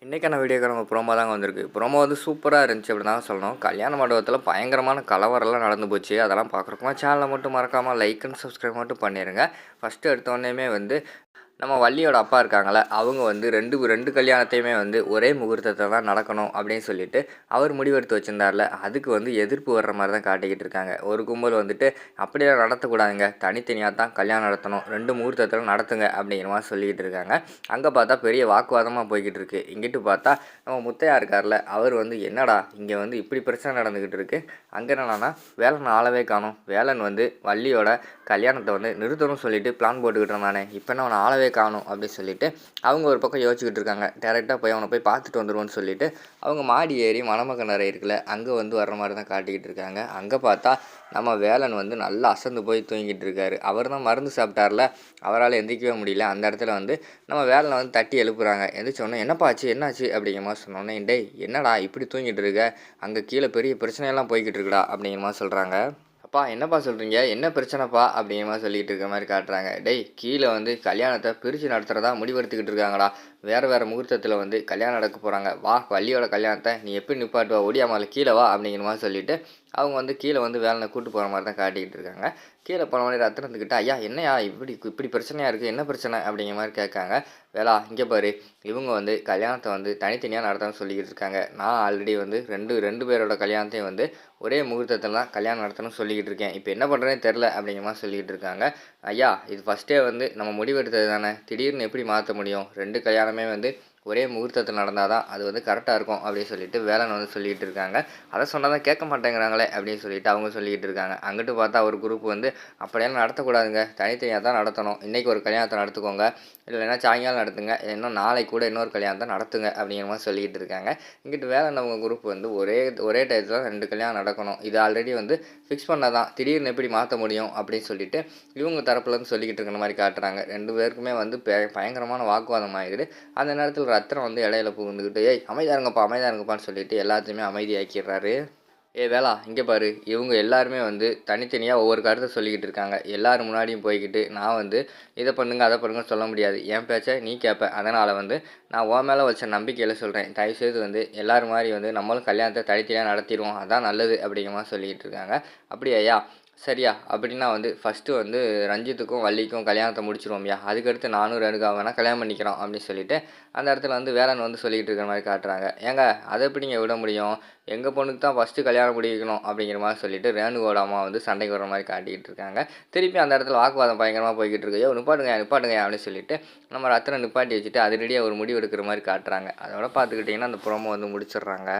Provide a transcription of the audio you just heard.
இன்றைக்கான வீடியோக்கு நம்ம ப்ரோமோ தாங்க வந்திருக்கு. ப்ரோமோ வந்து சூப்பராக இருந்துச்சு அப்படின்னு தான் சொல்லணும். கல்யாண மண்டபத்தில் பயங்கரமான கலவரம்லாம் நடந்து போச்சு. அதெல்லாம் பார்க்குறக்குமா சேனலை மட்டும் மறக்காமல் லைக் அண்ட் சப்ஸ்கிரைப் மட்டும் பண்ணிடுங்க. ஃபஸ்ட்டு எடுத்தோடனேயுமே வந்து நம்ம வள்ளியோட அப்பா இருக்காங்கள, அவங்க வந்து ரெண்டு கல்யாணத்தையுமே வந்து ஒரே முகூர்த்தத்தில் தான் நடக்கணும் அப்படின்னு சொல்லிட்டு அவர் முடிவெடுத்து வச்சுருந்தார்ல. அதுக்கு வந்து எதிர்ப்பு வர்ற மாதிரி தான் காட்டிக்கிட்டு இருக்காங்க. ஒரு கும்பல் வந்துட்டு அப்படியெல்லாம் நடத்தக்கூடாதுங்க, தனித்தனியாக தான் கல்யாணம் நடத்தணும், 2 முகூர்த்தத்தில் நடத்துங்க அப்படிங்கிற மாதிரி சொல்லிக்கிட்டு இருக்காங்க. அங்கே பார்த்தா பெரிய வாக்குவாதமாக போய்கிட்டு இருக்கு. இங்கிட்டு பார்த்தா நம்ம முத்தையா இருக்கார்ல, அவர் வந்து என்னடா இங்கே வந்து இப்படி பிரச்சனை நடந்துக்கிட்டு இருக்கு, அங்கே என்னன்னா வேலன் ஆளவே காணும், வேலன் வந்து வள்ளியோட கல்யாணத்தை வந்து நிறுத்தணும்னு சொல்லிட்டு பிளான் போட்டுக்கிட்டு இருந்தானே, இப்போ என்ன அவனை ஆளவே காணும் அப்படின்னு சொல்லிட்டு அவங்க ஒரு பக்கம் யோசிச்சுக்கிட்டு இருக்காங்க. டேரெக்டாக போய் அவனை போய் பார்த்துட்டு வந்துடுவோன்னு சொல்லிட்டு அவங்க மாடி ஏறி மணமகன் அறை இருக்குல்ல, அங்கே வந்து வர்ற மாதிரி தான் காட்டிக்கிட்டு இருக்காங்க. அங்கே பார்த்தா நம்ம வேலன் வந்து நல்லா அசந்து போய் தூங்கிட்டு இருக்காரு. அவர் தான் மருந்து சாப்பிட்டார்ல, அவரால் எந்திரிக்கவே முடியல. அந்த இடத்துல வந்து நம்ம வேலனை வந்து தட்டி எழுப்புறாங்க. எந்திரிச்சோடனே என்னப்பா ஆச்சு என்னாச்சு அப்படிங்கிற மாதிரி சொன்னோன்னே, டேய் என்னடா இப்படி தூங்கிட்டு இருக்க, அங்கே கீழே பெரிய பிரச்சனையெல்லாம் போய்கிட்டு இருக்குடா அப்படிங்கிற மாதிரி சொல்கிறாங்க. அப்பா என்னப்பா சொல்கிறீங்க, என்ன பிரச்சனைப்பா அப்படிங்கிற மாதிரி சொல்லிகிட்டு இருக்க மாதிரி காட்டுறாங்க. டேய் கீழே வந்து கல்யாணத்தை பிரித்து நடத்துகிறதா முடிவெடுத்துக்கிட்டு இருக்காங்கடா, வேறு முகூர்த்தத்தில் வந்து கல்யாணம் நடக்க போகிறாங்க, வா வள்ளியோட கல்யாணத்தை நீ எப்படி நிப்பாட்டுவா, ஒடியாமல் கீழே வா அப்படிங்கிற மாதிரி சொல்லிவிட்டு அவங்க வந்து கீழே வந்து வேலனை கூப்பிட்டு போகிற மாதிரி தான் காட்டிக்கிட்டு இருக்காங்க. கீழே போனவொடனே ரத்தினத்துக்கிட்ட ஐயா என்னையா இப்படி பிரச்சனையாக இருக்குது, என்ன பிரச்சனை அப்படிங்கிற மாதிரி கேட்காங்க. வேலா இங்கே பாரு, இவங்க வந்து கல்யாணத்தை வந்து தனித்தனியாக நடத்தணும்னு சொல்லிக்கிட்டு இருக்காங்க. நான் ஆல்ரெடி வந்து ரெண்டு பேரோட கல்யாணத்தையும் வந்து ஒரே முகூர்த்தத்தில் தான் கல்யாணம் நடத்தணும்னு சொல்லிக்கிட்டு இருக்கேன், இப்போ என்ன பண்ணுறேன்னு தெரில அப்படிங்கிற மாதிரி சொல்லிக்கிட்டு இருக்காங்க. ஐயா இது ஃபஸ்ட்டே வந்து நம்ம முடிவெடுத்தது தானே, திடீர்னு எப்படி மாற்ற முடியும், 2 கல்யாணமே வந்து ஒரே முகூர்த்தத்தில் நடந்தால் தான் அது வந்து கரெக்டாக இருக்கும் அப்படின்னு சொல்லிட்டு வேலன் வந்து சொல்லிக்கிட்டு இருக்காங்க. அதை சொன்னால் தான் கேட்க மாட்டேங்கிறாங்களே அப்படின்னு சொல்லிட்டு அவங்க சொல்லிக்கிட்டு இருக்காங்க. அங்கிட்டு பார்த்தா ஒரு குரூப் வந்து அப்படியெல்லாம் நடத்தக்கூடாதுங்க, தனித்தனியாக தான் நடத்தணும், இன்றைக்கி ஒரு கல்யாணத்தை நடத்துக்கோங்க, இல்லைன்னா சாயங்காலம் நடத்துங்க, இன்னும் நாளைக்கு கூட இன்னொரு கல்யாணத்தை நடத்துங்க அப்படிங்கிற மாதிரி சொல்லிக்கிட்டு இருக்காங்க. இங்கிட்டு வேலன் அவங்க குரூப் வந்து ஒரே டயத்தில் 2 கல்யாணம் நடக்கணும், இது ஆல்ரெடி வந்து ஃபிக்ஸ் பண்ணதான், திடீர்னு எப்படி மாற்ற முடியும் அப்படின்னு சொல்லிட்டு இவங்க தரப்புலேருந்து சொல்லிக்கிட்டு இருக்கிற மாதிரி காட்டுறாங்க. 2 பேருக்குமே வந்து பயங்கரமான வாக்குவாதம் ஆகிடுது. அந்த நேரத்தில் ரத்தினம் வந்து இடையில புகுந்துக்கிட்டு ஏய் அமைதியாக இருங்கப்பான்னு சொல்லிட்டு எல்லாத்தையுமே அமைதியாக்கிடுறாரு. வேலா இங்கே பாரு, இவங்க எல்லாருமே வந்து தனித்தனியாக ஒவ்வொரு கருத்தை சொல்லிக்கிட்டு இருக்காங்க. எல்லோரும் முன்னாடியும் போய்கிட்டு நான் வந்து இதை பண்ணுங்க அதை பண்ணுங்கன்னு சொல்ல முடியாது, என் பேச்சை நீ கேட்ப, அதனால் வந்து நான் உன் மேலே வச்ச நம்பிக்கையில் சொல்கிறேன், தயவுசெய்து வந்து எல்லோரும் மாதிரி வந்து நம்மளும் கல்யாணத்தை தனித்தனியாக நடத்திடுவோம், அதான் நல்லது அப்படிங்கிற மாதிரி சொல்லிக்கிட்டு இருக்காங்க. அப்படியா சரியா அப்படின்னா வந்து ஃபஸ்ட்டு வந்து ரஞ்சித்துக்கும் வள்ளிக்கும் கல்யாணத்தை முடிச்சிருவோம்யா, அதுக்கடுத்து நானும் ரேணுகா வேணால் கல்யாணம் பண்ணிக்கிறோம் அப்படின்னு சொல்லிட்டு அந்த இடத்துல வந்து வேலன் வந்து சொல்லிக்கிட்டு இருக்கிற மாதிரி காட்டுறாங்க. ஏங்க அதை எப்படிங்க விட முடியும், எங்கள் பொண்ணுக்கு தான் ஃபஸ்ட்டு கல்யாணம் முடிக்கணும் அப்படிங்கிற மாதிரி சொல்லிட்டு ரேணுகோட அம்மா வந்து சண்டைக்கு வர மாதிரி காட்டிக்கிட்டு இருக்காங்க. திருப்பி அந்த இடத்துல வாக்குவாதம் பயங்கரமாக போய்கிட்டு இருக்கு. நிப்பாட்டுங்க அப்படின்னு சொல்லிட்டு நம்ம ரத்தினம் நிப்பாட்டி வச்சுட்டு அதிரடியாக ஒரு முடிவு எடுக்கிற மாதிரி காட்டுறாங்க. அதோட பார்த்துக்கிட்டிங்கன்னா அந்த ப்ரோமோ வந்து முடிச்சிடுறாங்க.